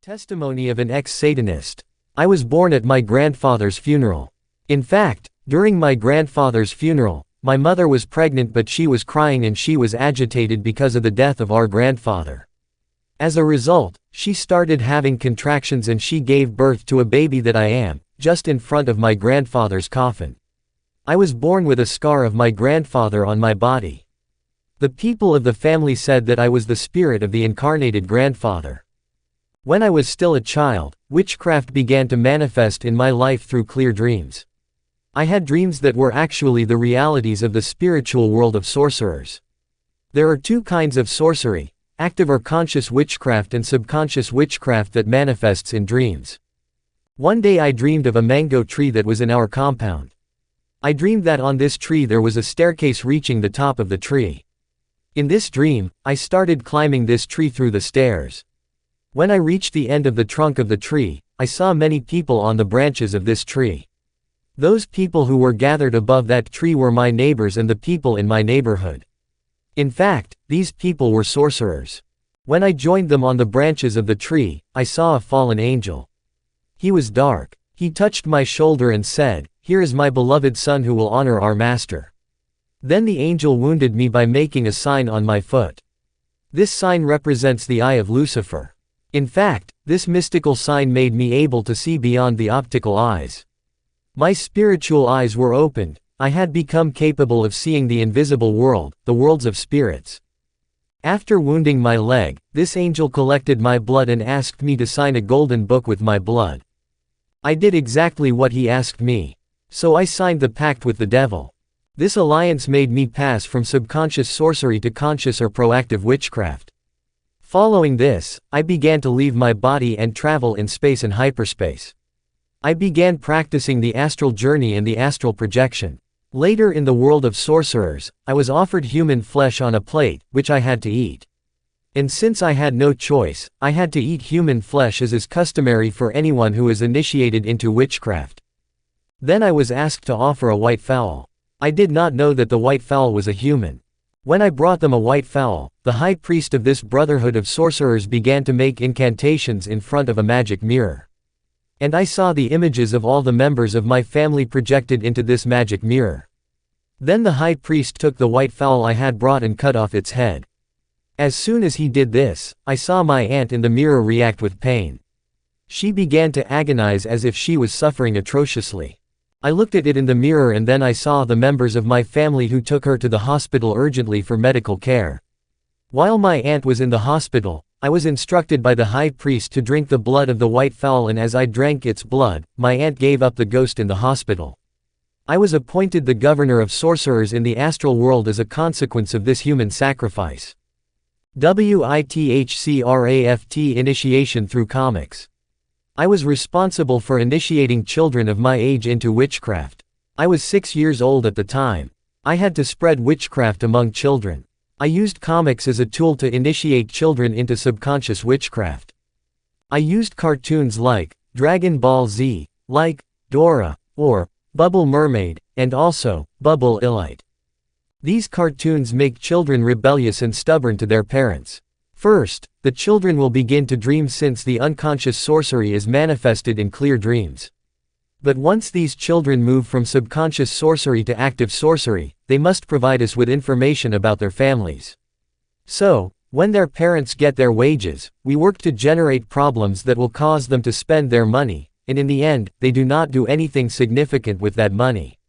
Testimony of an ex-Satanist. I was born at my grandfather's funeral. In fact, during my grandfather's funeral, my mother was pregnant but she was crying and she was agitated because of the death of our grandfather. As a result, she started having contractions and she gave birth to a baby that I am, just in front of my grandfather's coffin. I was born with a scar of my grandfather on my body. The people of the family said that I was the spirit of the incarnated grandfather. When I was still a child, witchcraft began to manifest in my life through clear dreams. I had dreams that were actually the realities of the spiritual world of sorcerers. There are two kinds of sorcery: active or conscious witchcraft and subconscious witchcraft that manifests in dreams. One day I dreamed of a mango tree that was in our compound. I dreamed that on this tree there was a staircase reaching the top of the tree. In this dream, I started climbing this tree through the stairs. When I reached the end of the trunk of the tree, I saw many people on the branches of this tree. Those people who were gathered above that tree were my neighbors and the people in my neighborhood. In fact, these people were sorcerers. When I joined them on the branches of the tree, I saw a fallen angel. He was dark. He touched my shoulder and said, "Here is my beloved son who will honor our master." Then the angel wounded me by making a sign on my foot. This sign represents the eye of Lucifer. In fact, this mystical sign made me able to see beyond the optical eyes. My spiritual eyes were opened. I had become capable of seeing the invisible world, the worlds of spirits. After wounding my leg, this angel collected my blood and asked me to sign a golden book with my blood. I did exactly what he asked me. So I signed the pact with the devil. This alliance made me pass from subconscious sorcery to conscious or proactive witchcraft. Following this, I began to leave my body and travel in space and hyperspace. I began practicing the astral journey and the astral projection. Later in the world of sorcerers, I was offered human flesh on a plate, which I had to eat. And since I had no choice, I had to eat human flesh as is customary for anyone who is initiated into witchcraft. Then I was asked to offer a white fowl. I did not know that the white fowl was a human. When I brought them a white fowl, the high priest of this brotherhood of sorcerers began to make incantations in front of a magic mirror. And I saw the images of all the members of my family projected into this magic mirror. Then the high priest took the white fowl I had brought and cut off its head. As soon as he did this, I saw my aunt in the mirror react with pain. She began to agonize as if she was suffering atrociously. I looked at it in the mirror and then I saw the members of my family who took her to the hospital urgently for medical care. While my aunt was in the hospital, I was instructed by the high priest to drink the blood of the white fowl, and as I drank its blood, my aunt gave up the ghost in the hospital. I was appointed the governor of sorcerers in the astral world as a consequence of this human sacrifice. Witchcraft initiation through comics. I was responsible for initiating children of my age into witchcraft. I was 6 years old at the time. I had to spread witchcraft among children. I used comics as a tool to initiate children into subconscious witchcraft. I used cartoons like Dragon Ball Z, like Dora, or Bubble Mermaid, and also Bubble Elite. These cartoons make children rebellious and stubborn to their parents. First, the children will begin to dream since the unconscious sorcery is manifested in clear dreams. But once these children move from subconscious sorcery to active sorcery, they must provide us with information about their families. So, when their parents get their wages, we work to generate problems that will cause them to spend their money, and in the end, they do not do anything significant with that money.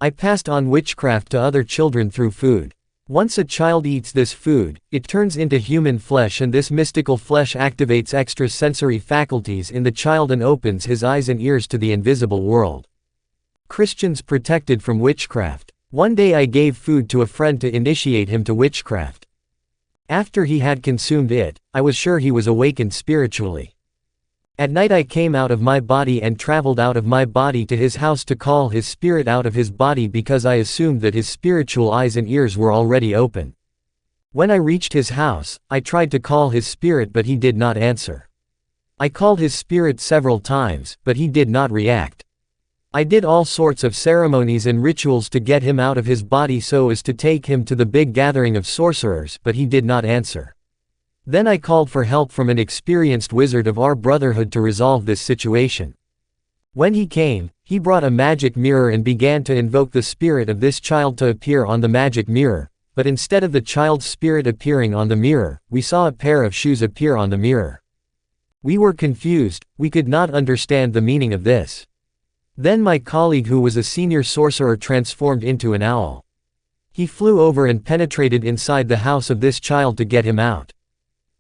I passed on witchcraft to other children through food. Once a child eats this food, it turns into human flesh, and this mystical flesh activates extrasensory faculties in the child and opens his eyes and ears to the invisible world. Christians protected from witchcraft. One day I gave food to a friend to initiate him to witchcraft. After he had consumed it, I was sure he was awakened spiritually. At night I came out of my body and traveled out of my body to his house to call his spirit out of his body because I assumed that his spiritual eyes and ears were already open. When I reached his house, I tried to call his spirit but he did not answer. I called his spirit several times, but he did not react. I did all sorts of ceremonies and rituals to get him out of his body so as to take him to the big gathering of sorcerers, but he did not answer. Then I called for help from an experienced wizard of our brotherhood to resolve this situation. When he came, he brought a magic mirror and began to invoke the spirit of this child to appear on the magic mirror, but instead of the child's spirit appearing on the mirror, we saw a pair of shoes appear on the mirror. We were confused, we could not understand the meaning of this. Then my colleague, who was a senior sorcerer, transformed into an owl. He flew over and penetrated inside the house of this child to get him out.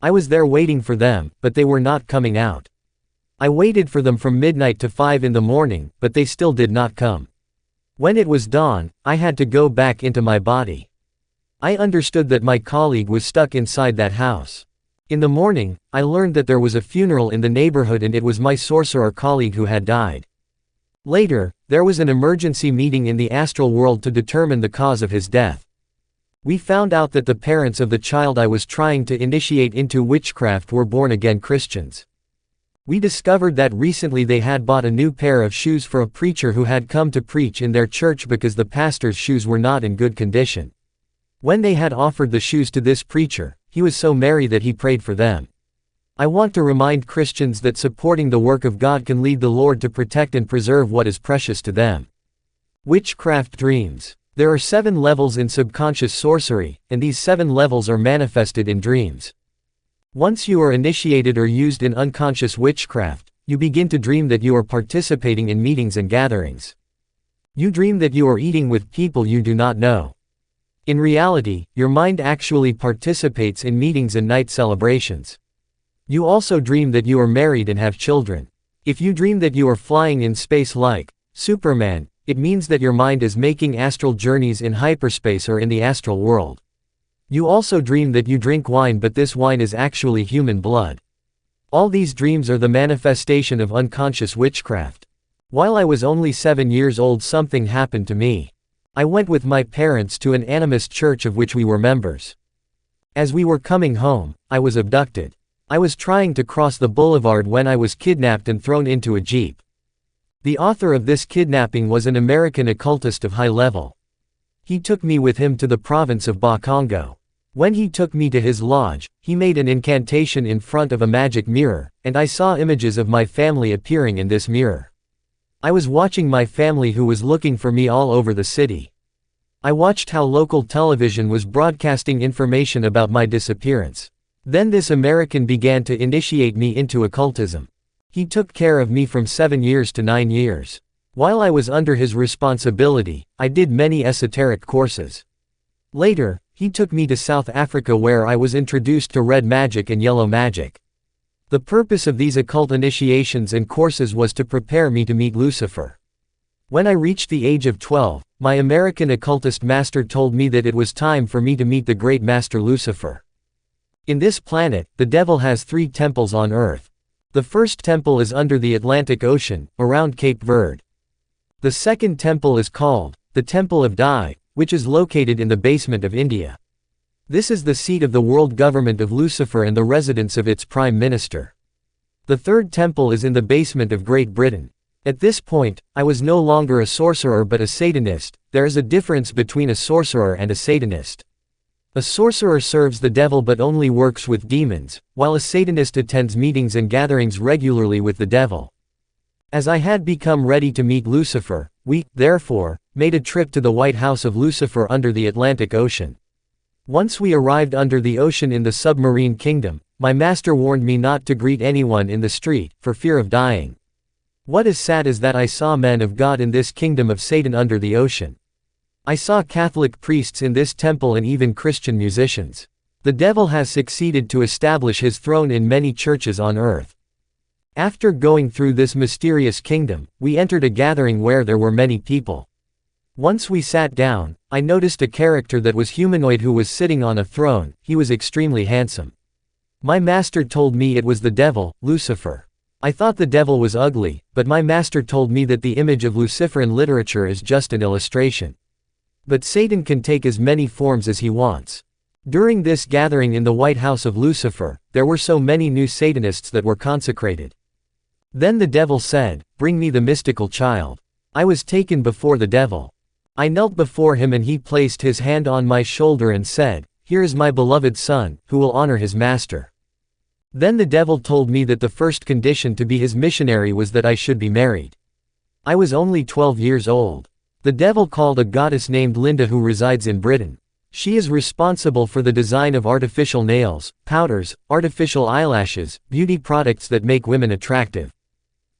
I was there waiting for them, but they were not coming out. I waited for them from midnight to 5 in the morning, but they still did not come. When it was dawn, I had to go back into my body. I understood that my colleague was stuck inside that house. In the morning, I learned that there was a funeral in the neighborhood and it was my sorcerer colleague who had died. Later, there was an emergency meeting in the astral world to determine the cause of his death. We found out that the parents of the child I was trying to initiate into witchcraft were born-again Christians. We discovered that recently they had bought a new pair of shoes for a preacher who had come to preach in their church because the pastor's shoes were not in good condition. When they had offered the shoes to this preacher, he was so merry that he prayed for them. I want to remind Christians that supporting the work of God can lead the Lord to protect and preserve what is precious to them. Witchcraft dreams. There are 7 levels in subconscious sorcery, and these 7 levels are manifested in dreams. Once you are initiated or used in unconscious witchcraft, you begin to dream that you are participating in meetings and gatherings. You dream that you are eating with people you do not know. In reality, your mind actually participates in meetings and night celebrations. You also dream that you are married and have children. If you dream that you are flying in space like Superman, it means that your mind is making astral journeys in hyperspace or in the astral world. You also dream that you drink wine, but this wine is actually human blood. All these dreams are the manifestation of unconscious witchcraft. While I was only 7 years old, something happened to me. I went with my parents to an animist church of which we were members. As we were coming home, I was abducted. I was trying to cross the boulevard when I was kidnapped and thrown into a jeep. The author of this kidnapping was an American occultist of high level. He took me with him to the province of Bakongo. When he took me to his lodge, he made an incantation in front of a magic mirror, and I saw images of my family appearing in this mirror. I was watching my family who was looking for me all over the city. I watched how local television was broadcasting information about my disappearance. Then this American began to initiate me into occultism. He took care of me from 7 years to 9 years. While I was under his responsibility, I did many esoteric courses. Later, he took me to South Africa where I was introduced to red magic and yellow magic. The purpose of these occult initiations and courses was to prepare me to meet Lucifer. When I reached the age of 12, my American occultist master told me that it was time for me to meet the great master Lucifer. In this planet, the devil has 3 temples on Earth. The first temple is under the Atlantic Ocean, around Cape Verde. The second temple is called the Temple of Dai, which is located in the basement of India. This is the seat of the world government of Lucifer and the residence of its prime minister. The third temple is in the basement of Great Britain. At this point, I was no longer a sorcerer but a Satanist. There is a difference between a sorcerer and a Satanist. A sorcerer serves the devil but only works with demons, while a Satanist attends meetings and gatherings regularly with the devil. As I had become ready to meet Lucifer, we, therefore, made a trip to the White House of Lucifer under the Atlantic Ocean. Once we arrived under the ocean in the submarine kingdom, my master warned me not to greet anyone in the street, for fear of dying. What is sad is that I saw men of God in this kingdom of Satan under the ocean. I saw Catholic priests in this temple and even Christian musicians. The devil has succeeded to establish his throne in many churches on earth. After going through this mysterious kingdom, we entered a gathering where there were many people. Once we sat down, I noticed a character that was humanoid who was sitting on a throne. He was extremely handsome. My master told me it was the devil, Lucifer. I thought the devil was ugly, but my master told me that the image of Lucifer in literature is just an illustration. But Satan can take as many forms as he wants. During this gathering in the White House of Lucifer, there were so many new Satanists that were consecrated. Then the devil said, "Bring me the mystical child." I was taken before the devil. I knelt before him and he placed his hand on my shoulder and said, "Here is my beloved son, who will honor his master." Then the devil told me that the first condition to be his missionary was that I should be married. I was only 12 years old. The devil called a goddess named Linda who resides in Britain. She is responsible for the design of artificial nails, powders, artificial eyelashes, beauty products that make women attractive.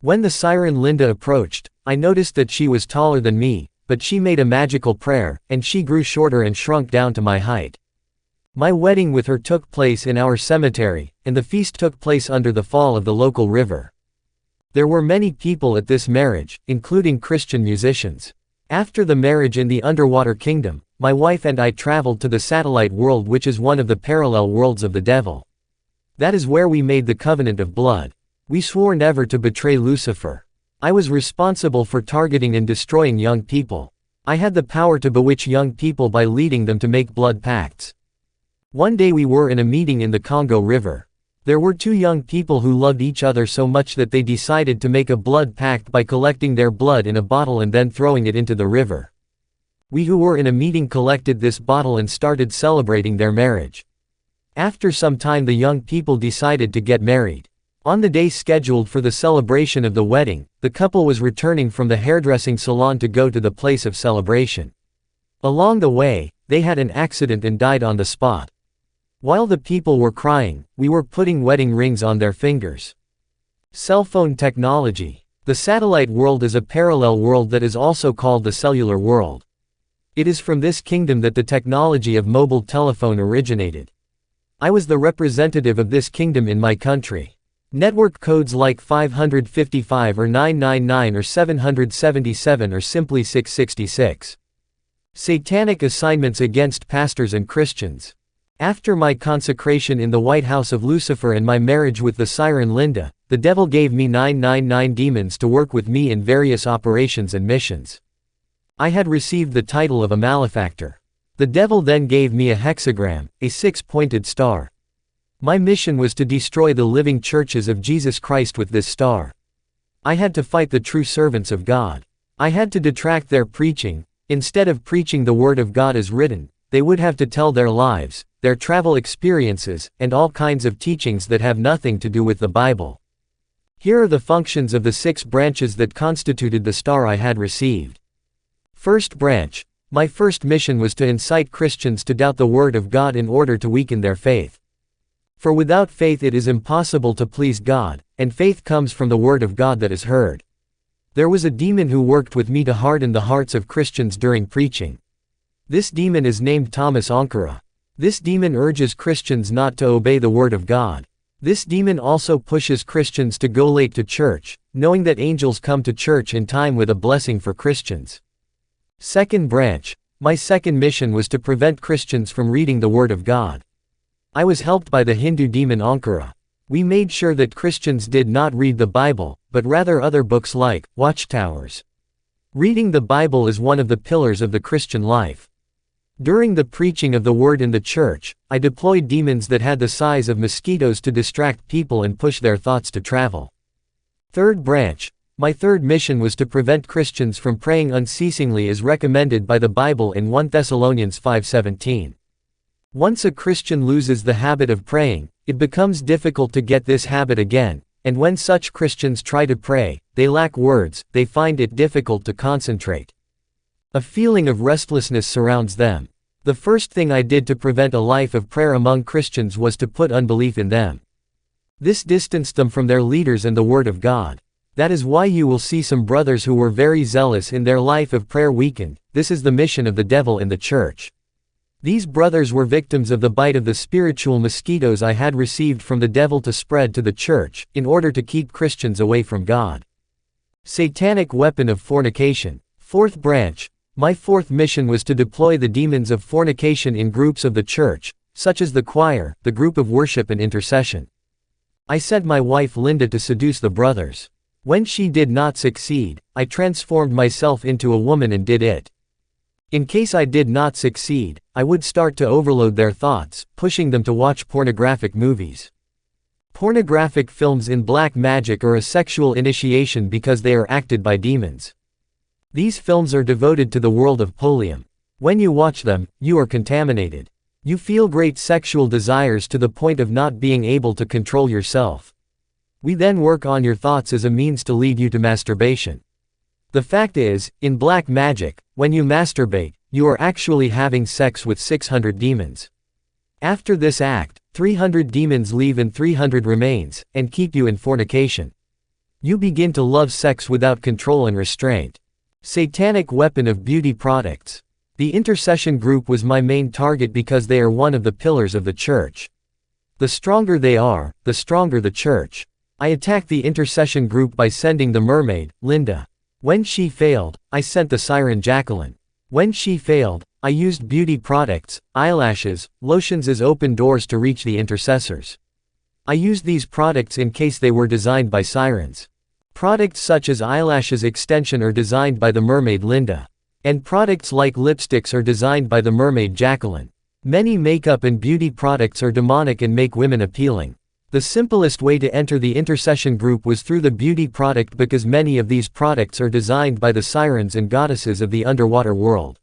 When the siren Linda approached, I noticed that she was taller than me, but she made a magical prayer, and she grew shorter and shrunk down to my height. My wedding with her took place in our cemetery, and the feast took place under the fall of the local river. There were many people at this marriage, including Christian musicians. After the marriage in the underwater kingdom, my wife and I traveled to the satellite world, which is one of the parallel worlds of the devil. That is where we made the covenant of blood. We swore never to betray Lucifer. I was responsible for targeting and destroying young people. I had the power to bewitch young people by leading them to make blood pacts. One day we were in a meeting in the Congo River. There were two young people who loved each other so much that they decided to make a blood pact by collecting their blood in a bottle and then throwing it into the river. We who were in a meeting collected this bottle and started celebrating their marriage. After some time the young people decided to get married. On the day scheduled for the celebration of the wedding, the couple was returning from the hairdressing salon to go to the place of celebration. Along the way, they had an accident and died on the spot. While the people were crying, we were putting wedding rings on their fingers. Cell phone technology. The satellite world is a parallel world that is also called the cellular world. It is from this kingdom that the technology of mobile telephone originated. I was the representative of this kingdom in my country. Network codes like 555 or 999 or 777 or simply 666. Satanic assignments against pastors and Christians. After my consecration in the White House of Lucifer and my marriage with the siren Linda, the devil gave me 999 demons to work with me in various operations and missions. I had received the title of a malefactor. The devil then gave me a hexagram, a six-pointed star. My mission was to destroy the living churches of Jesus Christ with this star. I had to fight the true servants of God. I had to detract their preaching. Instead of preaching the word of God as written, they would have to tell their lives, their travel experiences, and all kinds of teachings that have nothing to do with the Bible. Here are the functions of the 6 branches that constituted the star I had received. First branch. My first mission was to incite Christians to doubt the word of God in order to weaken their faith. For without faith it is impossible to please God, and faith comes from the word of God that is heard. There was a demon who worked with me to harden the hearts of Christians during preaching. This demon is named Thomas Ankara. This demon urges Christians not to obey the word of God. This demon also pushes Christians to go late to church, knowing that angels come to church in time with a blessing for Christians. Second branch. My second mission was to prevent Christians from reading the word of God. I was helped by the Hindu demon Ankara. We made sure that Christians did not read the Bible, but rather other books like Watchtowers. Reading the Bible is one of the pillars of the Christian life. During the preaching of the word in the church, I deployed demons that had the size of mosquitoes to distract people and push their thoughts to travel. Third branch. My third mission was to prevent Christians from praying unceasingly as recommended by the Bible in 1 Thessalonians 5:17. Once a Christian loses the habit of praying, it becomes difficult to get this habit again, and when such Christians try to pray, they lack words, they find it difficult to concentrate. A feeling of restlessness surrounds them. The first thing I did to prevent a life of prayer among Christians was to put unbelief in them. This distanced them from their leaders and the Word of God. That is why you will see some brothers who were very zealous in their life of prayer weakened. This is the mission of the devil in the church. These brothers were victims of the bite of the spiritual mosquitoes I had received from the devil to spread to the church, in order to keep Christians away from God. Satanic weapon of fornication. Fourth branch. My fourth mission was to deploy the demons of fornication in groups of the church, such as the choir, the group of worship and intercession. I sent my wife Linda to seduce the brothers. When she did not succeed, I transformed myself into a woman and did it. In case I did not succeed, I would start to overload their thoughts, pushing them to watch pornographic movies. Pornographic films in black magic are a sexual initiation because they are acted by demons. These films are devoted to the world of Polium. When you watch them, you are contaminated. You feel great sexual desires to the point of not being able to control yourself. We then work on your thoughts as a means to lead you to masturbation. The fact is, in black magic, when you masturbate, you are actually having sex with 600 demons. After this act, 300 demons leave and 300 remains, and keep you in fornication. You begin to love sex without control and restraint. Satanic weapon of beauty products. The intercession group was my main target because they are one of the pillars of the church. The stronger they are, the stronger the church. I attacked the intercession group by sending the mermaid, Linda. When she failed, I sent the siren Jacqueline. When she failed, I used beauty products, eyelashes, lotions as open doors to reach the intercessors. I used these products in case they were designed by sirens. Products such as eyelashes extension are designed by the mermaid Linda. And products like lipsticks are designed by the mermaid Jacqueline. Many makeup and beauty products are demonic and make women appealing. The simplest way to enter the intercession group was through the beauty product because many of these products are designed by the sirens and goddesses of the underwater world.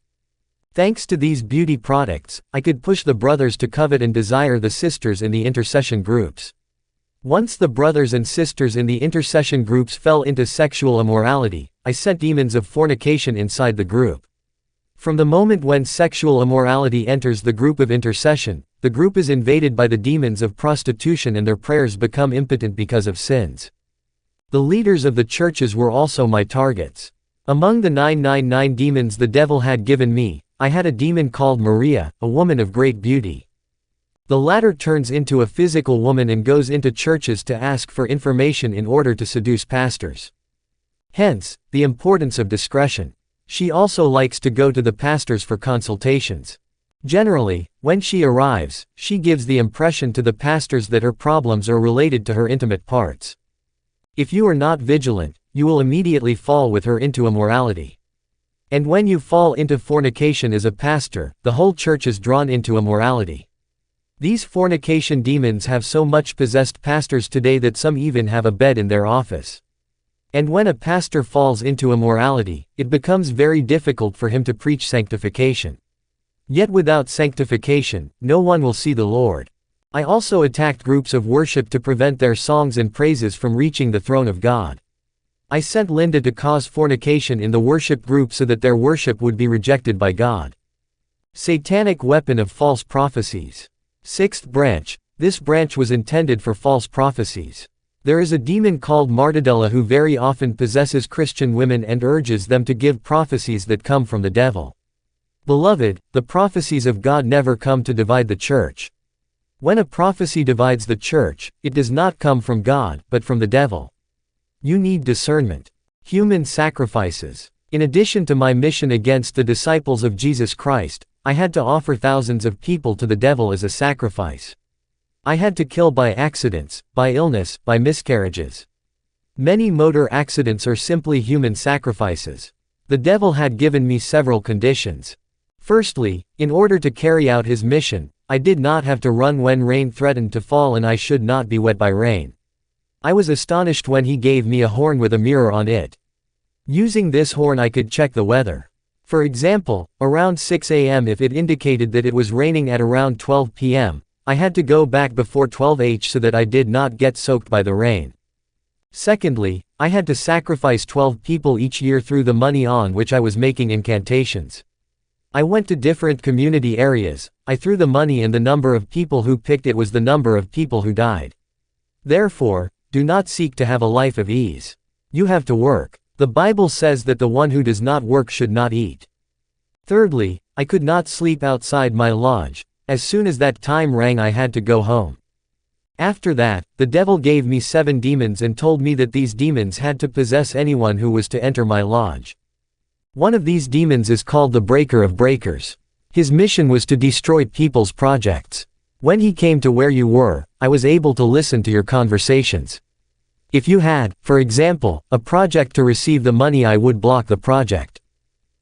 Thanks to these beauty products, I could push the brothers to covet and desire the sisters in the intercession groups. Once the brothers and sisters in the intercession groups fell into sexual immorality, I sent demons of fornication inside the group. From the moment when sexual immorality enters the group of intercession, the group is invaded by the demons of prostitution and their prayers become impotent because of sins. The leaders of the churches were also my targets. Among the 999 demons the devil had given me, I had a demon called Maria, a woman of great beauty. The latter turns into a physical woman and goes into churches to ask for information in order to seduce pastors. Hence, the importance of discretion. She also likes to go to the pastors for consultations. Generally, when she arrives, she gives the impression to the pastors that her problems are related to her intimate parts. If you are not vigilant, you will immediately fall with her into immorality. And when you fall into fornication as a pastor, the whole church is drawn into immorality. These fornication demons have so much possessed pastors today that some even have a bed in their office. And when a pastor falls into immorality, it becomes very difficult for him to preach sanctification. Yet without sanctification, no one will see the Lord. I also attacked groups of worship to prevent their songs and praises from reaching the throne of God. I sent Linda to cause fornication in the worship group so that their worship would be rejected by God. Satanic weapon of false prophecies. Sixth branch. This branch was intended for false prophecies. There is a demon called Martadella who very often possesses Christian women and urges them to give prophecies that come from the devil. Beloved, the prophecies of God never come to divide the church. When a prophecy divides the church, it does not come from God, but from the devil. You need discernment. Human sacrifices. In addition to my mission against the disciples of Jesus Christ, I had to offer thousands of people to the devil as a sacrifice. I had to kill by accidents, by illness, by miscarriages. Many motor accidents are simply human sacrifices. The devil had given me several conditions. Firstly, in order to carry out his mission, I did not have to run when rain threatened to fall and I should not be wet by rain. I was astonished when he gave me a horn with a mirror on it. Using this horn I could check the weather. For example, around 6 a.m. if it indicated that it was raining at around 12 p.m., I had to go back before 12h so that I did not get soaked by the rain. Secondly, I had to sacrifice 12 people each year through the money on which I was making incantations. I went to different community areas, I threw the money and the number of people who picked it was the number of people who died. Therefore, do not seek to have a life of ease. You have to work. The Bible says that the one who does not work should not eat. Thirdly, I could not sleep outside my lodge. As soon as that time rang I had to go home. After that, the devil gave me 7 demons and told me that these demons had to possess anyone who was to enter my lodge. One of these demons is called the Breaker of Breakers. His mission was to destroy people's projects. When he came to where you were, I was able to listen to your conversations. If you had, for example, a project to receive the money I would block the project.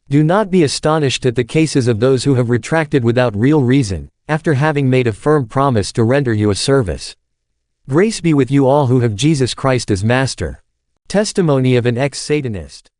Do not be astonished at the cases of those who have retracted without real reason, after having made a firm promise to render you a service. Grace be with you all who have Jesus Christ as Master. Testimony of an ex-Satanist.